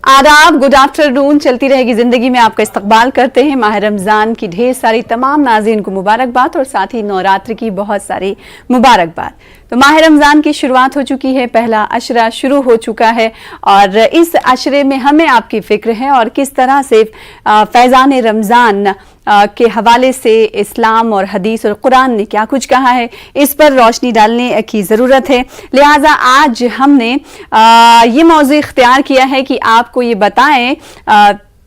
आदाब, good afternoon. चलती रहेगी ज़िंदगी में आपका इस्तकबाल करते हैं। माह रमज़ान की ढेर सारी तमाम नाज़रीन को मुबारकबाद और साथ ही नवरात्र की बहुत सारी मुबारकबाद। तो माह रमज़ान की शुरुआत हो चुकी है, पहला अशरा शुरू हो चुका है और इस अशरे में हमें आपकी फ़िक्र है और किस तरह से फैज़ान रमज़ान के हवाले से इस्लाम और हदीस और कुरान ने क्या कुछ कहा है, इस पर रोशनी डालने की ज़रूरत है। लिहाजा आज हमने ये मौज़ू इख्तियार किया है कि आपको ये बताएं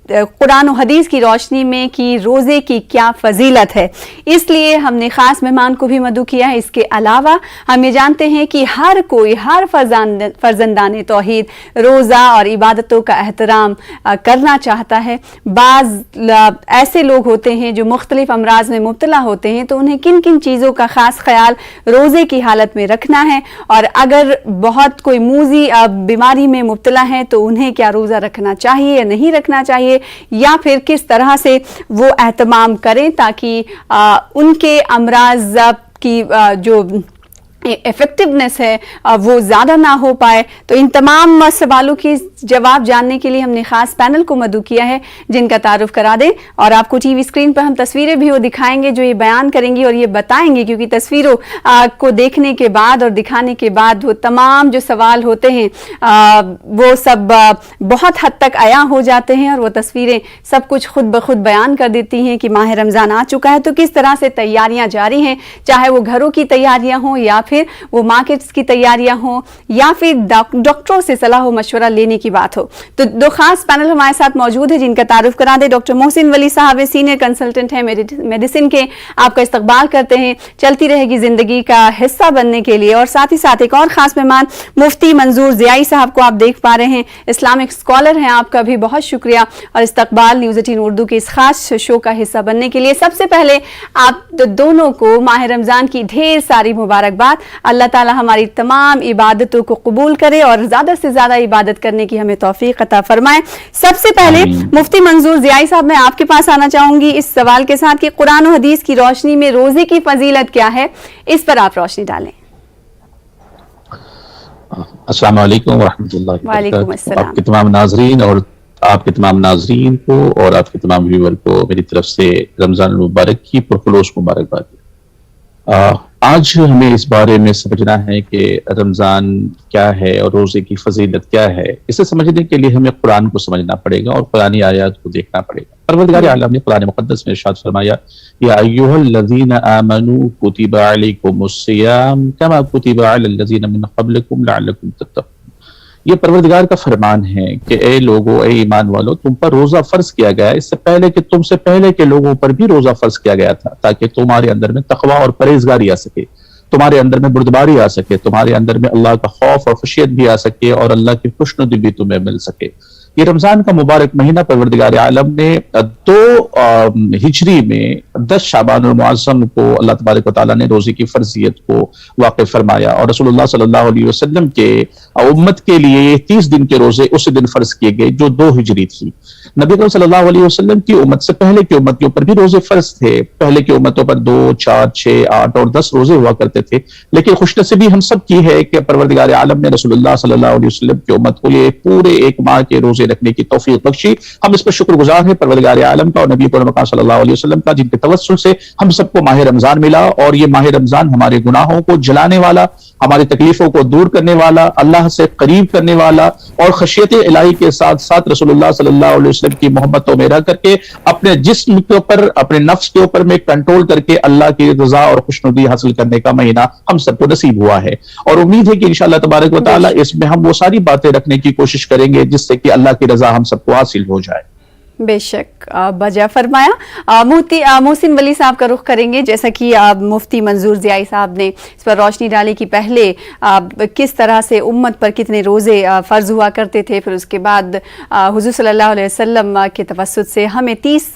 कुरान और हदीस की रोशनी में कि रोज़े की क्या फजीलत है। इसलिए हमने ख़ास मेहमान को भी मदऊ किया है। इसके अलावा हम ये जानते हैं कि हर कोई, हर फर्जंदान तौहीद रोज़ा और इबादतों का एहतराम करना चाहता है। बाज़ ऐसे लोग होते हैं जो मुख्तलिफ अमराज में मुब्तला होते हैं, तो उन्हें किन किन चीज़ों का ख़ास ख्याल रोज़े की हालत में रखना है, और अगर बहुत कोई मूजी बीमारी में मुब्तला है तो उन्हें क्या रोज़ा रखना चाहिए या नहीं रखना चाहिए, या फिर किस तरह से वो एहतमाम करें ताकि उनके अमराज की जो इफेक्टिवनेस है वो ज़्यादा ना हो पाए। तो इन तमाम सवालों के जवाब जानने के लिए हमने ख़ास पैनल को मदऊ किया है, जिनका तारुफ करा दें। और आपको टीवी स्क्रीन पर हम तस्वीरें भी वो दिखाएंगे जो ये बयान करेंगी और ये बताएंगे, क्योंकि तस्वीरों को देखने के बाद और दिखाने के बाद वो तमाम जो सवाल होते हैं वो सब बहुत हद तक आया हो जाते हैं और वो तस्वीरें सब कुछ खुद ब खुद बयान कर देती हैं कि माह रमज़ान आ चुका है। तो किस तरह से तैयारियाँ जारी हैं, चाहे वो घरों की तैयारियाँ हों या फिर वो मार्केट्स की तैयारियां हो या फिर डॉक्टरों से सलाह व मशवरा लेने की बात हो। तो दो खास पैनल हमारे साथ मौजूद है, जिनका तारुफ करा दे। डॉक्टर मोहसिन वली साहब सीनियर कंसल्टेंट हैं मेडिसिन के, आपका इस्तकबाल करते हैं चलती रहेगी जिंदगी का हिस्सा बनने के लिए। और साथ ही साथ एक और खास मेहमान मुफ्ती मंजूर ज़ियाई साहब को आप देख पा रहे हैं, इस्लामिक स्कॉलर हैं। आपका भी बहुत शुक्रिया और इस्तकबाल न्यूज़ 18 उर्दू के इस खास शो का हिस्सा बनने के लिए। सबसे पहले आप दोनों को माह रमज़ान की ढेर सारी मुबारकबाद। अल्लाह ताला हमारी तमाम इबादतों को कबूल करे और ज़्यादा से ज़्यादा इबादत करने की हमें तौफीक अता फरमाए। सबसे पहले मुफ्ती मंजूर ज़ियाई साहब, मैं आपके पास आना चाहूँगी इस सवाल के साथ कि कुरान और हदीस की रोशनी में रोज़े की फजीलत क्या है, इस पर आप रोशनी डालें। अस्सलाम वालेकुम व रहमतुल्लाहि व बरकातहू। आपके तमाम नाज़रीन और आपके तमाम नाज़रीन को और आपके तमाम व्यूअर को मेरी तरफ से रमज़ान मुबारक की पुरखुलूस मुबारकबाद। आज हमें इस बारे में समझना है कि रमज़ान क्या है और रोज़े की फजीलत क्या है। इसे समझने के लिए हमें कुरान को समझना पड़ेगा और कुरानी आयत को देखना पड़ेगा। परवरदिगार आलम ने कुरान मुक़द्दस में इरशाद फरमाया, या अय्युहल्लज़ीना आमनू कुतिबा अलैकुमुस्सियाम कमा कुतिबा अलल्लज़ीना मिन क़ब्लिकुम लअल्लकुम तत्तक़ून। ये परवरदिगार का फरमान है कि ए लोगो, ए ईमान वालो, तुम पर रोजा फर्ज किया गया है इससे पहले कि तुमसे पहले के लोगों पर भी रोजा फर्ज किया गया था, ताकि तुम्हारे अंदर में तकवा और परहेजगारी आ सके, तुम्हारे अंदर में बुर्दबारी आ सके, तुम्हारे अंदर में अल्लाह का खौफ और खुशियत भी आ सके और अल्लाह की खुशनुदी भी तुम्हें मिल सके। ये रमजान का मुबारक महीना परवरदिगार आलम ने 2 हिजरी में 10 शाबान और मुअज़्ज़म को अल्लाह तबारक व तआला ने रोजे की फर्जियत को वाक़िफ़ फरमाया और रसूलुल्लाह सल्लल्लाहु अलैहि वसल्लम के उम्मत के लिए 30 दिन के रोजे उसी दिन फर्ज किए गए जो 2 हिजरी थी। नबी अकरम सल्लल्लाहु अलैहि वसल्लम की उम्मत से पहले की उम्मत के ऊपर भी रोजे फर्ज थे। पहले की उम्मतों पर 2, 4, 6, 8 और 10 रोजे हुआ करते थे, लेकिन खुशनसीबी हम सब की है कि परवरदिगार आलम ने रसूलुल्लाह सल्लल्लाहु अलैहि वसल्लम की उम्मत को ये पूरे 1 माह के रोजे रखने की तौफीक बख्शी। हम इस पर शुक्रगुजार हैं परवरदिगार आलम का और नबी पाक सल्लल्लाहु अलैहि वसल्लम का, जिनके तवस्सुल से हम सबको माह रमजान मिला। और ये माह रमजान हमारे गुनाहों को जलाने वाला, हमारी तकलीफों को दूर करने वाला, अल्लाह से करीब करने वाला और खशियत इलाही के साथ साथ रसूलुल्लाह सल्लल्लाहु अलैहि वसल्लम की मोहब्बतों में रह करके अपने जिस्म के ऊपर, अपने नफ्स के ऊपर में कंट्रोल करके अल्लाह की रजा और खुशनुदी हासिल करने का महीना हम सबको नसीब हुआ है। और उम्मीद है कि इंशाअल्लाह तबारक व तआला इसमें हम वो सारी बातें रखने की कोशिश करेंगे जिससे कि अल्लाह की रजा हम सबको हासिल हो जाए। बेशक बजा फरमाया। मुफ्ती मोहसिन वली साहब का रुख करेंगे। जैसा कि मुफ्ती मंजूर ज़ियाई साहब ने इस पर रोशनी डाली कि पहले किस तरह से उम्मत पर कितने रोज़े फ़र्ज हुआ करते थे, फिर उसके बाद हुज़ूर सल्लल्लाहु अलैहि वसल्लम के तवस्सुत से हमें 30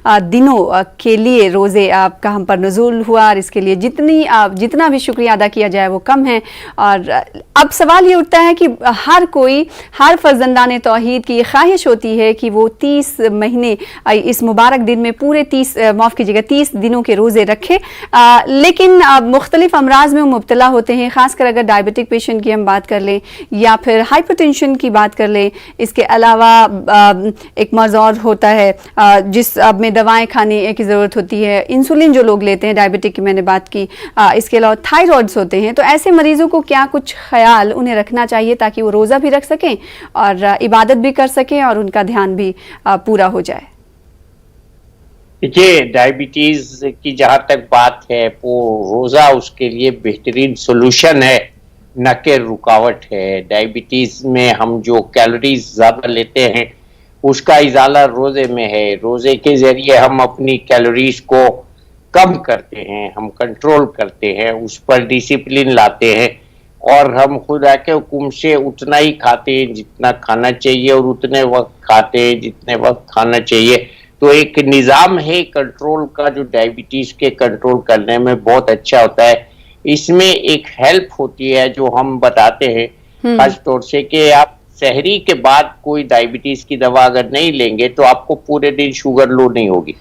दिनों के लिए रोज़े का हम पर नुज़ूल हुआ और इसके लिए जितना भी शुक्रिया अदा किया जाए वो कम है। और अब सवाल ये उठता है कि हर कोई, हर फर्जंदान तौहीद की ख्वाहिश होती है कि वो 30 महीने इस मुबारक दिन में पूरे 30 दिनों के रोज़े रखें, लेकिन मुख्तलिफ अमराज में मुब्तला होते हैं, ख़ासकर अगर डायबिटिक पेशेंट की हम बात कर लें या फिर हाइपरटेंशन की बात कर लें। इसके अलावा एक मर्ज़ और होता है जिस में दवाएं खाने की ज़रूरत होती है, इंसुलिन जो लोग लेते हैं, डायबिटिक की मैंने बात की, इसके अलावा थायराइड्स होते हैं। तो ऐसे मरीज़ों को क्या कुछ ख्याल उन्हें रखना चाहिए ताकि वो रोज़ा भी रख सकें और इबादत भी कर सकें और उनका ध्यान भी पूरा हो जाए? देखिए, डायबिटीज की जहाँ तक बात है, वो रोज़ा उसके लिए बेहतरीन सोल्यूशन है, न कि रुकावट है। डायबिटीज में हम जो कैलोरीज ज़्यादा लेते हैं उसका इजाला रोज़े में है। रोज़े के ज़रिए हम अपनी कैलोरीज को कम करते हैं, हम कंट्रोल करते हैं, उस पर डिसिप्लिन लाते हैं और हम खुदा के हुक्म से उतना ही खाते हैं जितना खाना चाहिए और उतने वक्त खाते हैं जितने वक्त खाना चाहिए। तो एक निज़ाम है कंट्रोल का जो डायबिटीज के कंट्रोल करने में बहुत अच्छा होता है। इसमें एक हेल्प होती है जो हम बताते हैं खास तौर से कि आप सहरी के बाद कोई डायबिटीज की दवा अगर नहीं लेंगे तो आपको पूरे दिन शुगर लो नहीं होगी।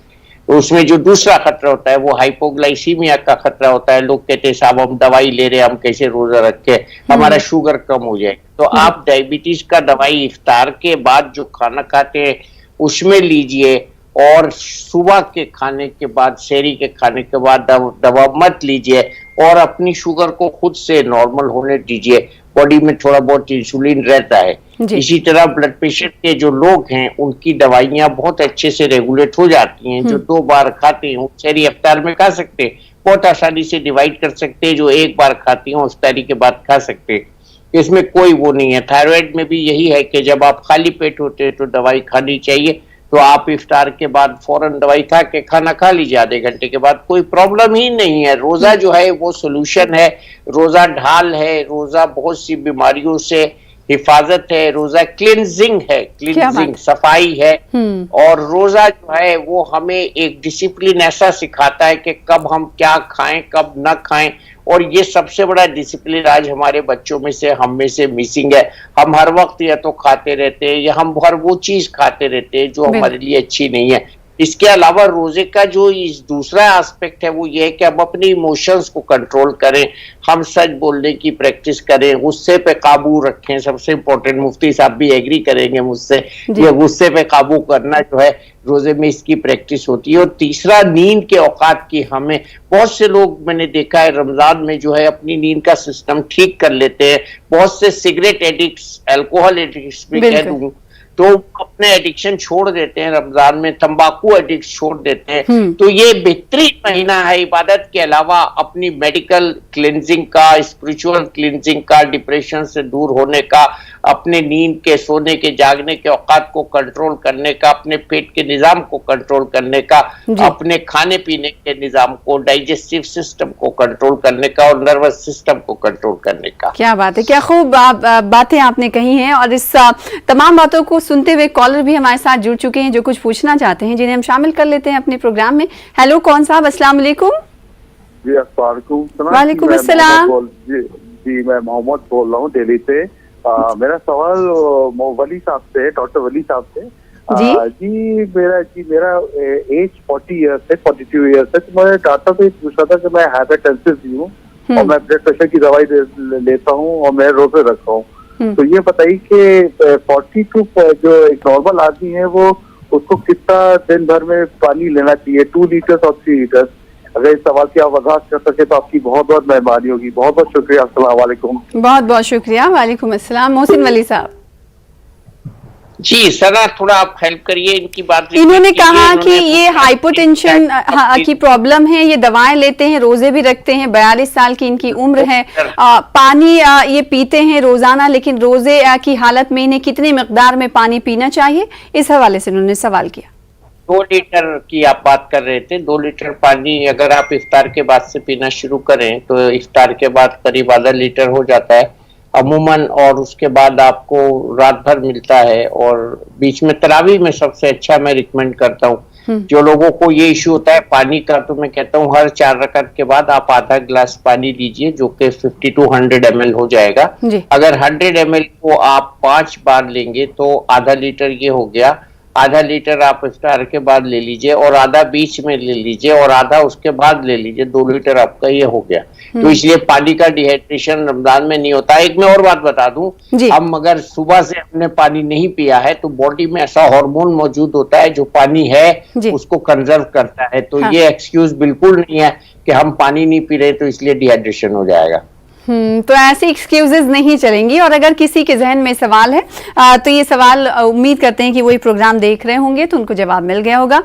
तो उसमें जो दूसरा खतरा होता है वो हाइपोग्लाइसीमिया का खतरा होता है। लोग कहते हैं साहब हम दवाई ले रहे हैं, हम कैसे रोजा रखे, हमारा शुगर कम हो जाए। तो आप डायबिटीज का दवाई इफ्तार के बाद जो खाना खाते हैं उसमें लीजिए और सुबह के खाने के बाद, शहरी के खाने के बाद दवा मत लीजिए और अपनी शुगर को खुद से नॉर्मल होने दीजिए। बॉडी में थोड़ा बहुत इंसुलिन रहता है। इसी तरह ब्लड प्रेशर के जो लोग हैं उनकी दवाइयां बहुत अच्छे से रेगुलेट हो जाती हैं। जो 2 बार खाते हैं शहरी इफ्तार में खा सकते हैं, बहुत आसानी से डिवाइड कर सकते हैं। जो 1 बार खाती हैं इफ्तारी के बाद खा सकते हैं, इसमें कोई वो नहीं है। थायराइड में भी यही है कि जब आप खाली पेट होते हैं तो दवाई खानी चाहिए, तो आप इफ्तार के बाद फौरन दवाई खा के खाना खा लीजिए आधे घंटे के बाद, कोई प्रॉब्लम ही नहीं है। रोजा जो है वो सोल्यूशन है, रोजा ढाल है, रोजा बहुत सी बीमारियों से हिफाजत है, रोजा क्लिनजिंग है, क्लिनजिंग सफाई है। और रोजा जो है वो हमें एक डिसिप्लिन ऐसा सिखाता है कि कब हम क्या खाएं कब ना खाएं, और ये सबसे बड़ा डिसिप्लिन आज हमारे बच्चों में से, हम में से मिसिंग है। हम हर वक्त या तो खाते रहते हैं या हम हर वो चीज खाते रहते हैं जो हमारे लिए अच्छी नहीं है। इसके अलावा रोजे का जो इस दूसरा एस्पेक्ट है वो ये है कि हम अपने इमोशंस को कंट्रोल करें, हम सच बोलने की प्रैक्टिस करें, गुस्से पे काबू रखें। सबसे इम्पोर्टेंट, मुफ्ती साहब भी एग्री करेंगे मुझसे, ये गुस्से पे काबू करना जो है रोजे में इसकी प्रैक्टिस होती है। और तीसरा, नींद के औकात की हमें, बहुत से लोग मैंने देखा है रमजान में जो है अपनी नींद का सिस्टम ठीक कर लेते हैं। बहुत से सिगरेट एडिक्ट्स, अल्कोहल एडिक्ट्स भी कह दूं तो अपने एडिक्शन छोड़ देते हैं रमजान में, तंबाकू एडिक्ट छोड़ देते हैं। तो ये बेहतरीन महीना है इबादत के अलावा अपनी मेडिकल क्लिनजिंग का, स्पिरिचुअल क्लिनजिंग का, डिप्रेशन से दूर होने का, अपने नींद के, सोने के, जागने के औकात को कंट्रोल करने का, अपने पेट के निजाम को कंट्रोल करने का, अपने खाने पीने के निजाम को, डाइजेस्टिव सिस्टम को कंट्रोल करने का और नर्वस सिस्टम को कंट्रोल करने का। क्या बात है, क्या खूब बातें आपने कही हैं। और इस तमाम बातों को सुनते हुए कॉलर भी हमारे साथ जुड़ चुके हैं जो कुछ पूछना चाहते हैं, जिन्हें हम शामिल कर लेते हैं अपने प्रोग्राम में। हेलो, कौन साहब, अस्सलाम वालेकुम। जी अस्सलाम वालेकुम। वालेकुम अस्सलाम। जी मैं मोहम्मद बोल रहा हूँ दिल्ली से। मेरा सवाल वली साहब से, डॉक्टर वली साहब से। मेरा एज 40 ईयर्स है, 42 ईयर्स है। तो मैं डॉक्टर से पूछा था कि मैं हाइपरटेंसिव भी हूँ और मैं ब्लड प्रेशर की दवाई लेता हूँ और मैं रोजे रखता हूँ। तो ये बताइए कि 42 जो एक नॉर्मल आदमी है वो, उसको कितना दिन भर में पानी लेना चाहिए, 2 लीटर्स और 3 लीटर्स? अगर इस सवाल की आप वजाहत कर सके तो आपकी बहुत बहुत मेहरबानी होगी। बहुत बहुत शुक्रिया। अस्सलाम वालेकुम। बहुत बहुत शुक्रिया। वालेकुम अस्सलाम। मोहसिन वली साहब। जी सना, थोड़ा आप हेल्प करिए इनकी बात। इन्होंने कहा कि ये हाइपोटेंशन की प्रॉब्लम है, ये दवाएं लेते हैं, रोजे भी रखते हैं, 42 साल की इनकी उम्र है, पानी ये पीते हैं रोजाना, लेकिन रोजे की हालत में इन्हें कितनी मिकदार में पानी पीना चाहिए, इस हवाले से उन्होंने सवाल किया। 2 लीटर की आप बात कर रहे थे। 2 लीटर पानी अगर आप इफ्तार के बाद से पीना शुरू करें तो इफ्तार के बाद करीब आधा लीटर हो जाता है अमूमन, और उसके बाद आपको रात भर मिलता है। और बीच में तरावी में सबसे अच्छा मैं रिकमेंड करता हूँ। जो लोगों को ये इश्यू होता है पानी का, तो मैं कहता हूँ हर 4 रकात के बाद आप आधा गिलास पानी लीजिए, जो कि 50 to 100 ml हो जाएगा। अगर 100 ml को आप 5 बार लेंगे तो आधा लीटर ये हो गया। आधा लीटर आप इफ्तार के बाद ले लीजिए और आधा बीच में ले लीजिए और आधा उसके बाद ले लीजिए, 2 लीटर आपका ये हो गया। तो इसलिए पानी का डिहाइड्रेशन रमजान में नहीं होता। एक मैं और बात बता दूं, हम अगर सुबह से हमने पानी नहीं पिया है तो बॉडी में ऐसा हार्मोन मौजूद होता है जो पानी है उसको कंजर्व करता है। तो ये एक्सक्यूज बिल्कुल नहीं है कि हम पानी नहीं पी रहे तो इसलिए डिहाइड्रेशन हो जाएगा। तो ऐसी एक्सक्यूजेस नहीं चलेंगी। और अगर किसी के जहन में सवाल है तो ये सवाल उम्मीद करते हैं कि वही प्रोग्राम देख रहे होंगे तो उनको जवाब मिल गया होगा।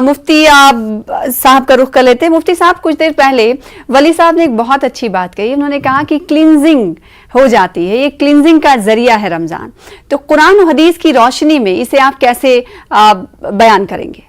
मुफ्ती साहब का रुख कर लेते हैं। मुफ्ती साहब, कुछ देर पहले वली साहब ने एक बहुत अच्छी बात कही। उन्होंने कहा कि क्लिनजिंग हो जाती है, ये क्लिनजिंग का जरिया है रमजान। तो कुरान और हदीस की रोशनी में इसे आप कैसे बयान करेंगे?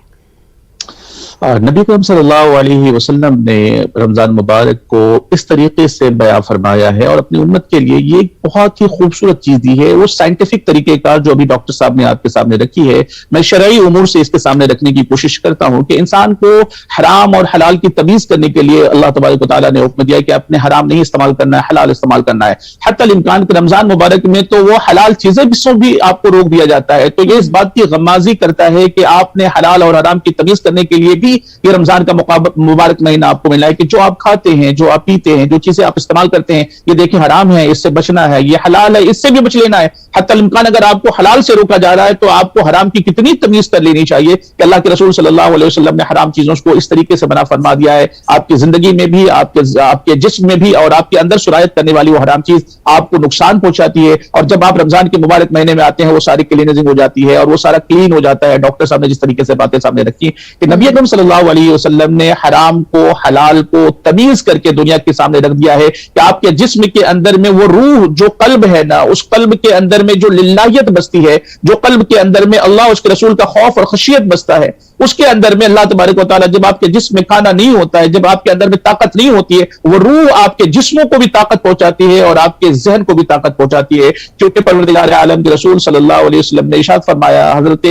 नबी करम सल्लल्लाहु अलैहि वसल्लम ने रमजान मुबारक को इस तरीके से बयां फरमाया है और अपनी उम्मत के लिए ये एक बहुत ही खूबसूरत चीज दी है। वो साइंटिफिक तरीके का जो अभी डॉक्टर साहब ने आपके सामने रखी है, मैं शरई उमूर से इसके सामने रखने की कोशिश करता हूं कि इंसान को हराम और हलाल की तमीज करने के लिए अल्लाह तबारक व तआला ने हुक्म दिया कि आपने हराम नहीं इस्तेमाल करना है, हलाल इस्तेमाल करना है। हत्ता इम्कान के रमजान मुबारक में तो वो हलाल चीजें भी आपको रोक दिया जाता है। तो ये इस बात की गमाजी करता है कि आपने हलाल और हराम की तमीज करने के लिए भी ये रमजान का मुबारक महीना आपको मिला है कि जो आप खाते हैं, जो आप पीते हैं, जो चीजें आप इस्तेमाल करते हैं, ये देखिए हराम है, इससे बचना है, ये हलाल है, इससे भी बच लेना है। हत्ता इम्कान अगर आपको हलाल से रोका जा रहा है तो आपको हराम की कितनी तमीज कर लेनी चाहिए कि अल्लाह के रसूल सल्लल्लाहु अलैहि वसल्लम ने हराम चीजों को इस तरीके से बना फरमा दिया है। आपकी जिंदगी में भी, आपके जिस्म में भी और आपके अंदर सुरायत करने वाली वो हराम चीज आपको नुकसान पहुंचाती है। और जब आप रमजान के मुबारक महीने में आते हैं वो सारी क्लीनिंग हो जाती है और वो सारा क्लीन हो जाता है। डॉक्टर साहब ने जिस तरीके से बातें सामने रखी कि नबी अकरम सल्लल्लाहु अलैहि वसल्लम ने हराम को हलाल को तमीज करके दुनिया के सामने रख दिया है कि आपके जिस्म के अंदर में वो रूह जो कल्ब है ना, उस कल्ब के अंदर में जो लिल्लाहियत बसती है, जो कल्ब के अंदर में अल्लाह उसके रसूल का खौफ और खशियत बसता है, उसके अंदर में अल्लाह तबारक व तआला जब आपके जिस्म में खाना नहीं होता है, जब आपके अंदर में ताकत नहीं होती है, वो रूह आपके जिस्मों को भी ताकत पहुंचाती है और आपके जहन को भी ताकत पहुंचाती है। क्योंकि परवरदिगार आलम के रसूल सल्लल्लाहु अलैहि वसल्लम ने इरशाद फरमाया, हजरत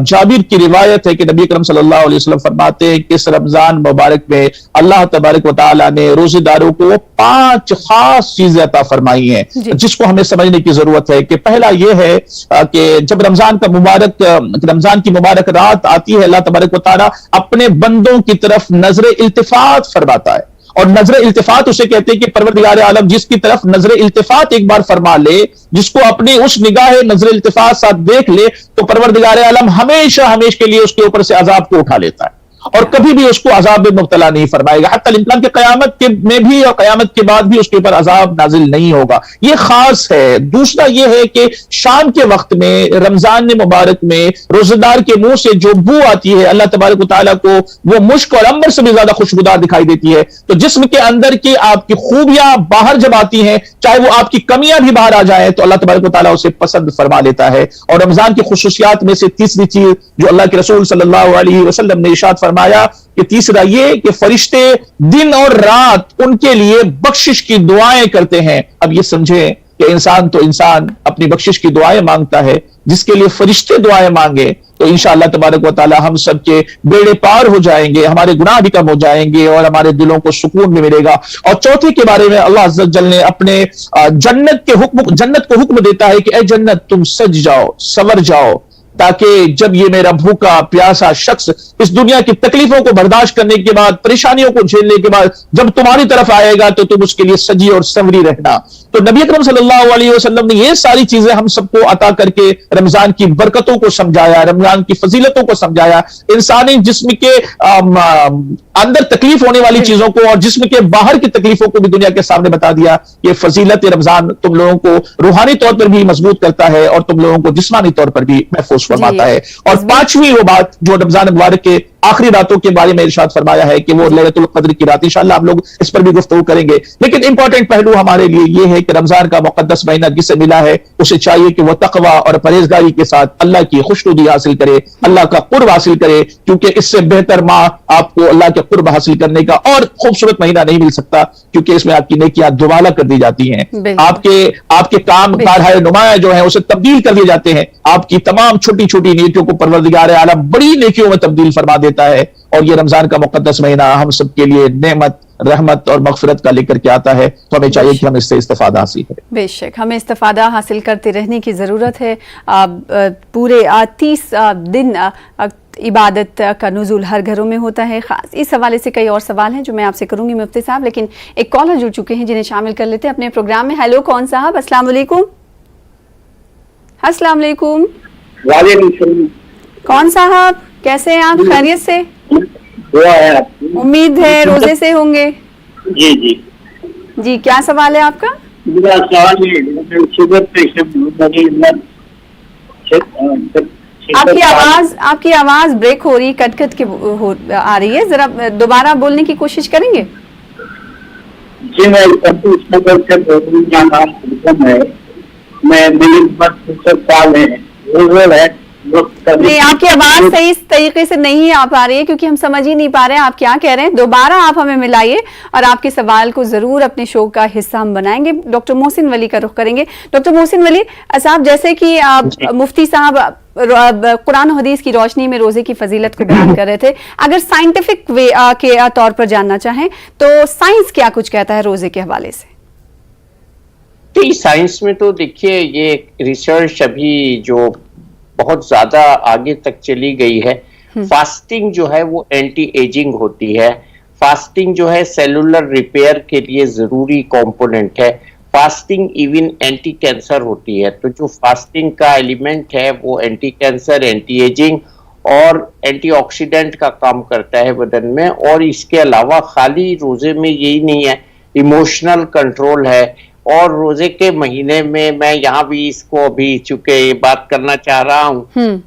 जाबिर की रिवायत है कि नबी करम सल्लल्लाहु अलैहि वसल्लम फरमाते हैं कि इस रमजान मुबारक में अल्लाह तबारक व तआला ने रोजेदारों को 5 खास चीजें अता फरमाई हैं जिसको हमें समझने की जरूरत है। कि पहला यह है कि जब रमजान की मुबारक रात आती है, अल्लाह तबारक व तआला अपने बंदों की तरफ नजर इल्तिफात फरमाता है। और नजर इल्तिफात उसे कहते हैं कि परवरदिगार आलम जिसकी तरफ नजर इल्तिफात एक बार फरमा ले, जिसको अपनी उस निगाह नजर इल्तिफात साथ देख ले, तो परवरदिगार आलम हमेशा के लिए उसके ऊपर से अजाब को उठा लेता है और कभी भी उसको अजाब में मुब्तला नहीं फरमाएगा। हत्ता इम्कान के कयामत में भी और कयामत के बाद भी उसके ऊपर अजाब नाजिल नहीं होगा। ये खास है। दूसरा ये है कि शाम के वक्त में रमजान मुबारक में रोजेदार के मुंह से जो बू आती है, अल्लाह तबारक व तआला को वो मुश्क और अंबर से भी ज्यादा खुशबूदार दिखाई देती है। तो जिस्म के अंदर की आपकी खूबियां बाहर जब आती हैं, चाहे वो आपकी कमियां भी बाहर आ जाए, तो अल्लाह तबारक व तआला उसे पसंद फरमा लेता है। और रमजान की खुसूसियात में से तीसरी चीज जो अल्लाह के रसूल सल्लल्लाहु अलैहि वसल्लम ने इरशाद फरमाया कि तीसरा ये कि फरिश्ते दिन और रात उनके लिए बख्शिश की दुआएं करते हैं। अब ये समझे कि इंसान अपनी बख्शिश की दुआएं मांगता है, जिसके लिए फरिश्ते दुआएं मांगे तो इंशाअल्लाह तबारक व तआला हम सबके बेड़े पार हो जाएंगे, हमारे गुनाह भी कम हो जाएंगे और हमारे दिलों को सुकून भी मिलेगा। और चौथे के बारे में अल्लाह अज़्ज़ व जल ने अपने जन्नत को हुक्म देता है कि ए जन्नत तुम सज जाओ, संवर जाओ, ताकि जब ये मेरा भूखा प्यासा शख्स इस दुनिया की तकलीफों को बर्दाश्त करने के बाद, परेशानियों को झेलने के बाद जब तुम्हारी तरफ आएगा तो तुम उसके लिए सजी और संवरी रहना। तो नबी अकरम सल्लल्लाहु अलैहि वसल्लम ने ये सारी चीजें हम सबको अता करके रमजान की बरकतों को समझाया, रमजान की फजीलतों को समझाया, इंसानी जिस्म के अंदर तकलीफ होने वाली चीजों को और जिस्म के बाहर की तकलीफों को भी दुनिया के सामने बता दिया। ये फजीलत रमजान तुम लोगों को रूहानी तौर पर भी मजबूत करता है और तुम लोगों को जिस्मानी तौर पर भी महफूज फरमाता है। और पांचवी वो बात जो रमजान मुबारक के आखिरी रातों के बारे में इरशाद फरमाया है कि वो लैलतुल क़द्र की रात, इंशाअल्लाह हम लोग इस पर भी गुफ्तगू करेंगे। लेकिन इंपॉर्टेंट पहलू हमारे लिए ये है कि रमजान का मुक़द्दस महीना जिसे मिला है उसे चाहिए कि वो तक़वा और परहेजगारी के साथ अल्लाह की खुशनुदी हासिल करे, अल्लाह का कुर्ब हासिल करे, क्योंकि इससे बेहतर माह आपको अल्लाह के कुर्ब हासिल करने का और खूबसूरत महीना नहीं मिल सकता, क्योंकि इसमें आपकी नेकियां दुबाला कर दी जाती हैं, आपके काम कारहाय नुमाया जो है उसे तब्दील कर दिए जाते हैं, आपकी तमाम छोटी छोटी नेकियों को परवरदिगार आलम बड़ी नेकियों में तब्दील फरमा देता है। और ये रमजान का मुक़द्दस महीना हम सबके लिए नेमत رحمت اور مغفرت کا لے کر کے آتا ہے، تو ہمیں چاہیے کہ ہم اس سے استفادہ حاصل کریں۔ بے شک ہمیں استفادہ حاصل کرتے رہنے کی ضرورت ہے۔ پورے 30 دن عبادت کا نزول ہر گھروں میں ہوتا ہے، خاص اس حوالے سے کئی اور سوال ہیں جو میں آپ سے کروں گی مفتی صاحب، لیکن ایک کالر جڑ چکے ہیں جنہیں شامل کر لیتے ہیں اپنے پروگرام میں۔ ہیلو، کون صاحب؟ السلام علیکم۔ السلام علیکم۔ وعلیکم السلام۔ کون صاحب، کیسے ہیں آپ؟ خیریت سے؟ امید ہے روزے سے ہوں گے۔ جی جی جی، کیا سوال ہے آپ کا؟ میرا سوال ہے شوگر پیشنٹ آپ کی آواز بریک ہو رہی، کٹ کٹ کے آ رہی ہے، ذرا دوبارہ بولنے کی کوشش کریں گے؟ جی میں نہیں، آپ کی آواز صحیح طریقے سے نہیں آ پا رہی ہے کیونکہ ہم سمجھ ہی نہیں پا رہے ہیں آپ کیا کہہ رہے ہیں۔ دوبارہ آپ ہمیں ملائیے اور آپ کے سوال کو ضرور اپنے شو کا حصہ ہم بنائیں گے۔ ڈاکٹر محسن ولی کا رخ کریں گے۔ ڈاکٹر محسن ولی صاحب، جیسے کہ مفتی صاحب قرآن و حدیث کی روشنی میں روزے کی فضیلت کو بیان کر رہے تھے، اگر سائنٹیفک وے کے طور پر جاننا چاہیں تو سائنس کیا کچھ کہتا ہے روزے کے حوالے سے؟ سائنس میں تو دیکھیے یہ ریسرچ ابھی جو بہت زیادہ آگے تک چلی گئی ہے۔ فاسٹنگ جو ہے وہ اینٹی ایجنگ ہوتی ہے، فاسٹنگ جو ہے سیلولر ریپیئر کے لیے ضروری کمپوننٹ ہے، فاسٹنگ ایون اینٹی کینسر ہوتی ہے۔ تو جو فاسٹنگ کا ایلیمنٹ ہے وہ اینٹی کینسر، اینٹی ایجنگ اور اینٹی آکسیڈنٹ کا کام کرتا ہے بدن میں۔ اور اس کے علاوہ خالی روزے میں یہی نہیں ہے، ایموشنل کنٹرول ہے۔ اور روزے کے مہینے میں میں یہاں بھی اس کو ابھی چونکہ یہ بات کرنا چاہ رہا ہوں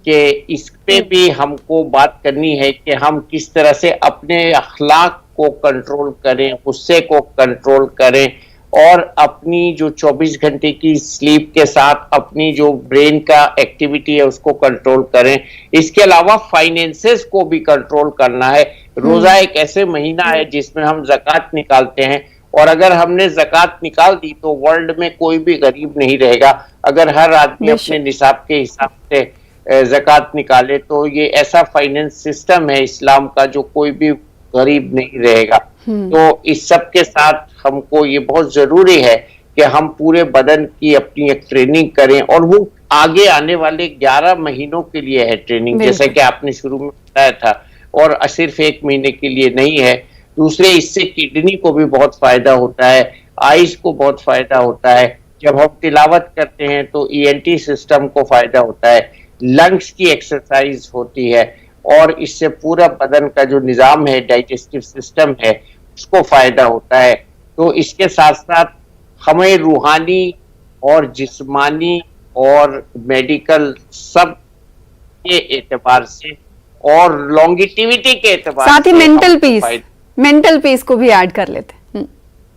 کہ اس پہ بھی ہم کو بات کرنی ہے کہ ہم کس طرح سے اپنے اخلاق کو کنٹرول کریں، غصے کو کنٹرول کریں، اور اپنی جو 24 گھنٹے کی سلیپ کے ساتھ اپنی جو برین کا ایکٹیویٹی ہے اس کو کنٹرول کریں۔ اس کے علاوہ فائنینسز کو بھی کنٹرول کرنا ہے۔ روزہ ایک ایسے مہینہ ہے جس میں ہم زکوٰۃ نکالتے ہیں، اور اگر ہم نے زکوٰۃ نکال دی تو ورلڈ میں کوئی بھی غریب نہیں رہے گا۔ اگر ہر آدمی اپنے نصاب کے حساب سے زکوٰۃ نکالے تو یہ ایسا فائنینس سسٹم ہے اسلام کا جو کوئی بھی غریب نہیں رہے گا۔ تو اس سب کے ساتھ ہم کو یہ بہت ضروری ہے کہ ہم پورے بدن کی اپنی ایک ٹریننگ کریں، اور وہ آگے آنے والے 11 مہینوں کے لیے ہے ٹریننگ، جیسا کہ آپ نے شروع میں بتایا تھا، اور صرف 1 مہینے کے لیے نہیں ہے۔ دوسرے، اس سے کڈنی کو بھی بہت فائدہ ہوتا ہے، آئیز کو بہت فائدہ ہوتا ہے۔ جب ہم تلاوت کرتے ہیں تو ENT سسٹم کو فائدہ ہوتا ہے، لنگس کی ایکسرسائز ہوتی ہے، اور اس سے پورا بدن کا جو نظام ہے، ڈائجسٹو سسٹم ہے، اس کو فائدہ ہوتا ہے۔ تو اس کے ساتھ ساتھ ہمیں روحانی اور جسمانی اور میڈیکل سب کے اعتبار سے اور لانگیٹیوٹی کے اعتبار سے، ساتھ ہی مینٹل پیس کو بھی ایڈ کر لیتے ہیں۔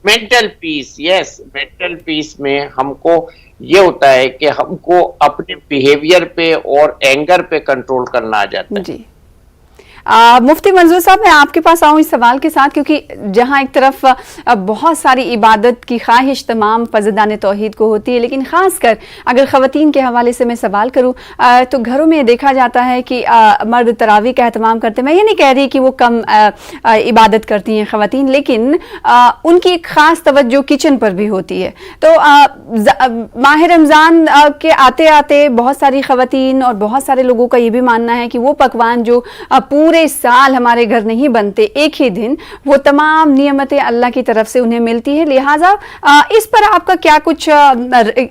مینٹل پیس، یس، مینٹل پیس میں ہم کو یہ ہوتا ہے کہ ہم کو اپنے بیہیویئر پہ اور اینگر پہ کنٹرول کرنا آ جاتا ہے۔ جی، مفتی منظور صاحب، میں آپ کے پاس آؤں اس سوال کے ساتھ، کیونکہ جہاں ایک طرف بہت ساری عبادت کی خواہش تمام فضلدان توحید کو ہوتی ہے، لیکن خاص کر اگر خواتین کے حوالے سے میں سوال کروں تو گھروں میں دیکھا جاتا ہے کہ مرد تراویح کا اہتمام کرتے ہیں۔ میں یہ نہیں کہہ رہی کہ وہ کم عبادت کرتی ہیں خواتین، لیکن ان کی ایک خاص توجہ کچن پر بھی ہوتی ہے۔ تو ماہ رمضان کے آتے آتے بہت ساری خواتین اور بہت سارے لوگوں کا یہ بھی ماننا ہے کہ وہ پکوان جو پورے سال ہمارے گھر نہیں بنتے، ایک ہی دن وہ تمام نعمتیں اللہ کی طرف سے انہیں ملتی ہے۔ لہٰذا اس پر آپ کا کیا کچھ،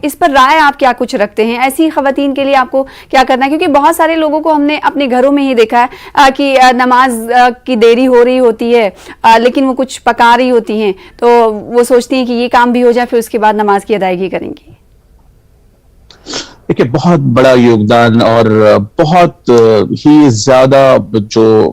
اس پر رائے آپ کیا کچھ رکھتے ہیں؟ ایسی خواتین کے لیے آپ کو کیا کرنا ہے؟ کیونکہ بہت سارے لوگوں کو ہم نے اپنے گھروں میں ہی دیکھا ہے کہ نماز کی دیری ہو رہی ہوتی ہے لیکن وہ کچھ پکا رہی ہوتی ہیں، تو وہ سوچتی ہیں کہ یہ کام بھی ہو جائے، پھر اس کے بعد نماز کی ادائیگی کریں گی۔ دیکھیے، بہت بڑا یوگدان اور بہت ہی زیادہ جو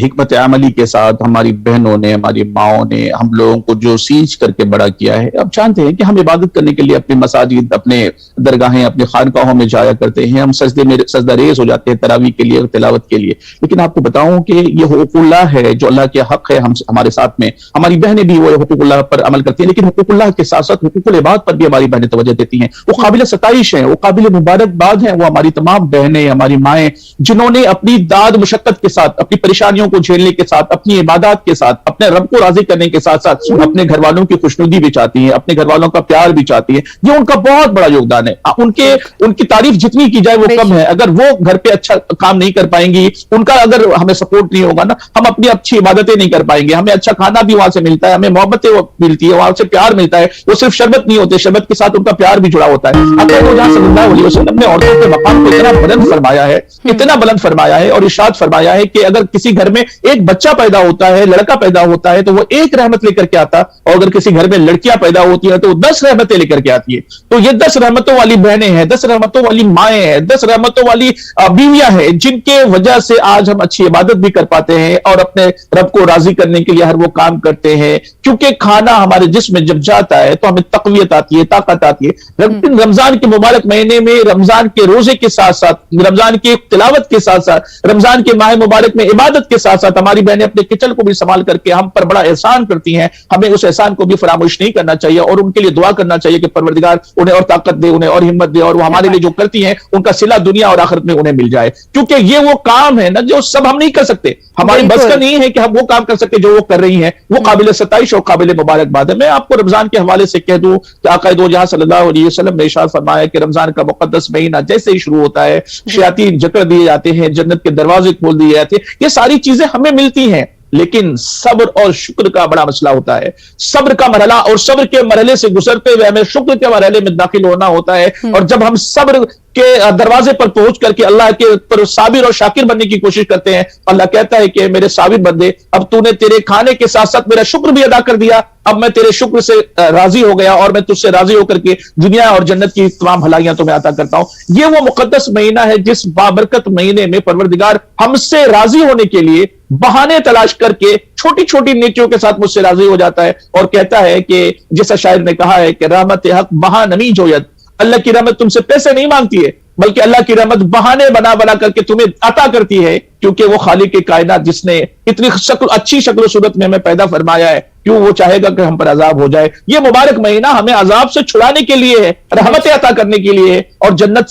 حکمت عملی کے ساتھ ہماری بہنوں نے، ہماری ماؤں نے ہم لوگوں کو جو سینچ کر کے بڑا کیا ہے۔ اب جانتے ہیں کہ ہم عبادت کرنے کے لیے اپنے مساجد، اپنے درگاہیں، اپنے خانقاہوں میں جایا کرتے ہیں، ہم سجدہ ریز ہو جاتے ہیں تراویح کے لیے، تلاوت کے لیے۔ لیکن آپ کو بتاؤں کہ یہ حقوق اللہ ہے جو اللہ کے حق ہے ہمارے ساتھ میں، ہماری بہنیں بھی وہ حقوق اللہ پر عمل کرتی ہیں، لیکن حقوق اللہ کے ساتھ ساتھ حقوق العباد پر بھی ہماری بہنیں توجہ دیتی ہیں۔ وہ قابل ستائش ہیں، وہ قابل مبارکباد ہیں، وہ ہماری تمام بہنیں، ہماری مائیں، جنہوں نے اپنی داد مشقت کے ساتھ، اپنی परेशानियों को झेलने के साथ, अपनी इबादत के साथ, अपने रब को राजी करने के साथ साथ अपने घर वालों की खुशनुदी भी चाहती हैं, अपने घर वालों का प्यार भी चाहती है। ये उनका बहुत बड़ा योगदान है। उनकी तारीफ जितनी की जाए वो कम है। अगर वो घर पे अच्छा काम नहीं कर पाएंगी, उनका अगर हमें सपोर्ट नहीं होगा ना, हम अपनी अच्छी इबादतें नहीं कर पाएंगे। हमें अच्छा खाना भी वहां से मिलता है, हमें मोहब्बतें मिलती है, वहां से प्यार मिलता है। वो सिर्फ शरबत नहीं होते, शरबत के साथ उनका प्यार भी जुड़ा होता है। सल्लल्लाहु अलैहि वसल्लम ने औरतों के मकाम को इतना बुलंद फरमाया है, इतना बुलंद फरमाया है और इरशाद फरमाया है कि अगर किसी घर में एक बच्चा पैदा होता है, लड़का पैदा होता है, तो वो एक रहमत लेकर के आता, और अगर किसी घर में लड़कियां पैदा होती है तो वो 10 रहमतें लेकर के आती है। तो ये 10 रहमतों वाली बहनें हैं, 10 रहमतों वाली माएं हैं, 10 रहमतों वाली बीवियां हैं, जिनके वजह से आज हम अच्छी इबादत भी कर पाते हैं और अपने रब को राजी करने के लिए हर वो काम करते हैं। क्योंकि खाना हमारे जिस्म में जब जाता है तो हमें तकवीयत आती है, ताकत आती है। रमजान के मुबारक महीने में, रमजान के रोजे के साथ साथ, रमजान की तिलावत के साथ साथ, रमजान के माह मुबारक में इबादत के साथ साथ हमारी बहनें अपने किचन को भी संभाल करके हम पर बड़ा एहसान करती हैं। हमें उस एहसान को भी फरामोश नहीं करना चाहिए और उनके लिए दुआ करना चाहिए कि परवरदिगार उन्हें और ताकत दे, उन्हें और हिम्मत दे, और वो हमारे लिए जो करती हैं उनका सिला दुनिया और आखिरत में उन्हें मिल जाए। क्योंकि ये वो काम है ना जो सब हम नहीं कर सकते, हमारी बस का नहीं है कि हम वो काम कर सकते जो वो कर रही हैं। वो काबिल सताइश और काबिल मुबारकबाद है। मैं आपको रमजान के हवाले से कह दूं कि आका दो जहां सल्लल्लाहु अलैहि वसल्लम ने इरशाद फरमाया कि रमजान का मुकद्दस महीना जैसे ही शुरू होता है, शयातीन जकड़ दिए जाते हैं, जन्नत के दरवाजे खोल दिए जाते हैं। ये सारी चीजें हमें मिलती हैं, लेकिन सब्र और शुक्र का बड़ा मसला होता है। सब्र का मरहला, और सब्र के मरहले से गुजरते हुए हमें शुक्र के मरहले में दाखिल होना होता है। और जब हम सब्र के दरवाजे पर पहुंच करके अल्लाह के पर साबिर और शाकिर बनने की कोशिश करते हैं, अल्लाह कहता है कि मेरे साबिर बंदे, अब तूने तेरे खाने के साथ साथ मेरा शुक्र भी अदा कर दिया, अब मैं तेरे शुक्र से राजी हो गया और मैं तुझसे राजी होकर के दुनिया और जन्नत की तमाम भलाइयां तुम्हें अता करता हूं। ये वो मुकद्दस महीना है जिस बाबरकत महीने में परवरदिगार हमसे राजी होने के लिए बहाने तलाश करके छोटी छोटी नेकियों के साथ मुझसे राजी हो जाता है और कहता है कि जैसा शायर ने कहा है कि रहमत हक बहा नमी जोयत, अल्लाह की रहमत तुमसे पैसे नहीं मांगती है, बल्कि अल्लाह की रहमत बहाने बना बना करके तुम्हें अता करती है। क्योंकि वो खालिक के कायनात जिसने इतनी अच्छी शक्ल सूरत में हमें पैदा फरमाया है, क्यों वो चाहेगा कि हम पर अजाब हो जाए। ये मुबारक महीना हमें अजाब से छुड़ाने के लिए है, रहमत अता करने के लिए है और जन्नत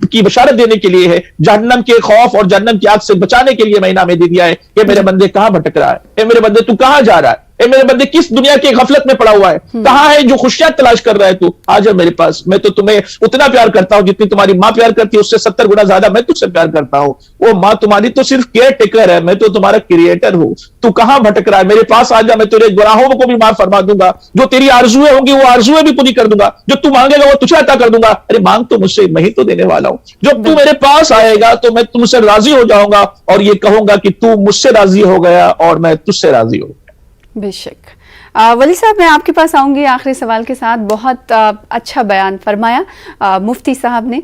की बशारत देने के लिए है, जहन्नम के खौफ और जहन्नम की आग से बचाने के लिए महीना में दे दिया है कि मेरे बंदे कहां भटक रहा है, ए मेरे बंदे तू कहां जा रहा है, ए मेरे बंदे किस दुनिया की गफलत में पड़ा हुआ है, कहां है जो खुशियां तलाश कर रहा है तू, आ जा मेरे पास। मैं तो तुम्हें उतना प्यार करता हूं जितनी तुम्हारी मां प्यार करती है, उससे 70 गुना ज्यादा मैं तुझसे प्यार करता हूं। वो मां तुम्हारी तो सिर्फ केयर टेकर है, मैं तो तुम्हारा क्रिएटर हूं। तू कहां भटक रहा है, मेरे पास आ जा, मैं तेरे गुनाहों को भी माफ फरमा दूंगा, जो तेरी आरजुएं होंगी वो आरजुएं भी पूरी कर दूंगा, जो तू मांगेगा वो तुझे अता कर दूंगा। अरे मांग तो मुझसे, मैं ही तो देने वाला हूं। जब तू मेरे पास आएगा तो मैं तुमसे राजी हो जाऊंगा और ये कहूंगा कि तू मुझसे राजी हो गया और मैं तुझसे राजी हो गया। बेशक। वली साहब, मैं आपके पास आऊँगी आखिरी सवाल के साथ। बहुत अच्छा बयान फरमाया मुफ्ती साहब ने।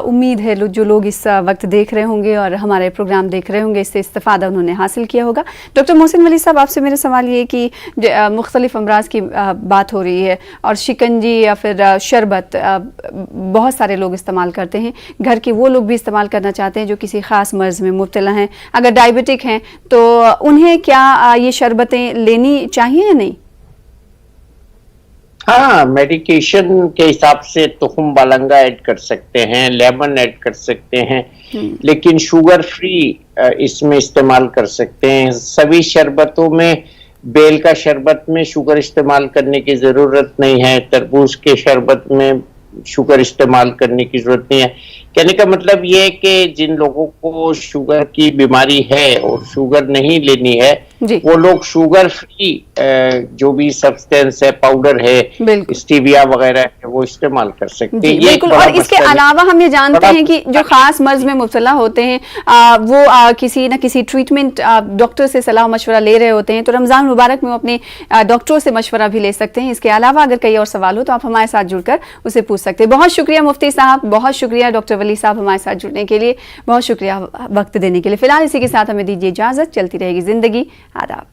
उम्मीद है जो लोग इस वक्त देख रहे होंगे और हमारे प्रोग्राम देख रहे होंगे, इससे इस्तेफादा उन्होंने हासिल किया होगा। डॉक्टर मोहसिन वली साहब, आपसे मेरा सवाल ये कि मुख्तलिफ अमराज की बात हो रही है और शिकंजी या फिर शरबत बहुत सारे लोग इस्तेमाल करते हैं, घर के वो लोग भी इस्तेमाल करना चाहते हैं जो किसी ख़ास मर्ज़ में मुब्तला हैं, अगर डायबिटिक हैं तो उन्हें क्या ये शरबतें लेनी चाहिए या नहीं? हाँ, मेडिकेशन के हिसाब से तुखम बालंगा ऐड कर सकते हैं, लेमन ऐड कर सकते हैं, लेकिन शुगर फ्री इसमें इस्तेमाल कर सकते हैं। सभी शरबतों में, बेल का शरबत में शुगर इस्तेमाल करने की जरूरत नहीं है, तरबूज के शरबत में शुगर इस्तेमाल करने की जरूरत नहीं है। कहने का मतलब ये है कि जिन लोगों को शुगर की बीमारी है और शुगर नहीं लेनी है, वो लोग शुगर फ्री जो भी सब्सटेंस है, पाउडर है, स्टीविया वगैरह है, वो इस्तेमाल कर सकते हैं। बिल्कुल। और इसके अलावा हम ये जानते हैं कि जो खास मर्ज में मुब्तला होते हैं वो किसी न किसी ट्रीटमेंट डॉक्टर से सलाह मशवरा ले रहे होते हैं, तो रमज़ान मुबारक में वो अपने डॉक्टरों से मशवरा भी ले सकते हैं। इसके अलावा अगर कोई और सवाल हो तो आप हमारे साथ जुड़कर उसे पूछ सकते हैं। बहुत शुक्रिया मुफ्ती साहब, बहुत शुक्रिया डॉक्टर वली साहब हमारे साथ जुड़ने के लिए, बहुत शुक्रिया वक्त देने के लिए। फिलहाल इसी के साथ हमें दीजिए इजाजत। चलती रहेगी जिंदगी। आदाब।